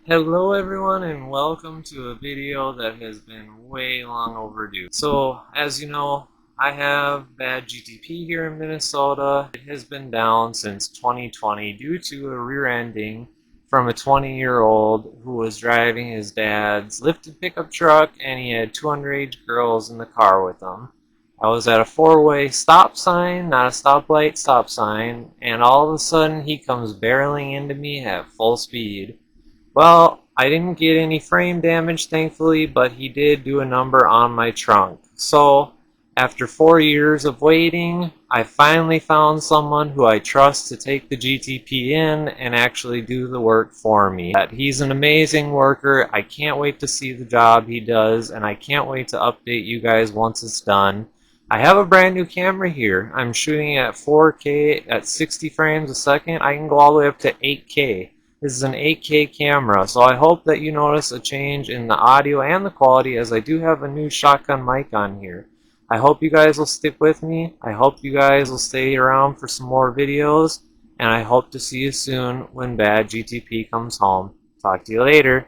Hello everyone and welcome to a video that has been way long overdue. So as you know, I have BAD GTP here in Minnesota. It has been down since 2020 due to a rear-ending from a 20-year-old who was driving his dad's lifted pickup truck, and he had two underage girls in the car with him. I was at a four-way stop sign, not a stoplight stop sign, and all of a sudden he comes barreling into me at full speed. Well, I didn't get any frame damage, thankfully, but he did do a number on my trunk. So, after 4 years of waiting, I finally found someone who I trust to take the GTP in and actually do the work for me. He's an amazing worker. I can't wait to see the job he does, and I can't wait to update you guys once it's done. I have a brand new camera here. I'm shooting at 4K at 60 frames a second. I can go all the way up to 8K. This is an 8K camera, so I hope that you notice a change in the audio and the quality, as I do have a new shotgun mic on here. I hope you guys will stick with me. I hope you guys will stay around for some more videos, and I hope to see you soon when BAD GTP comes home. Talk to you later.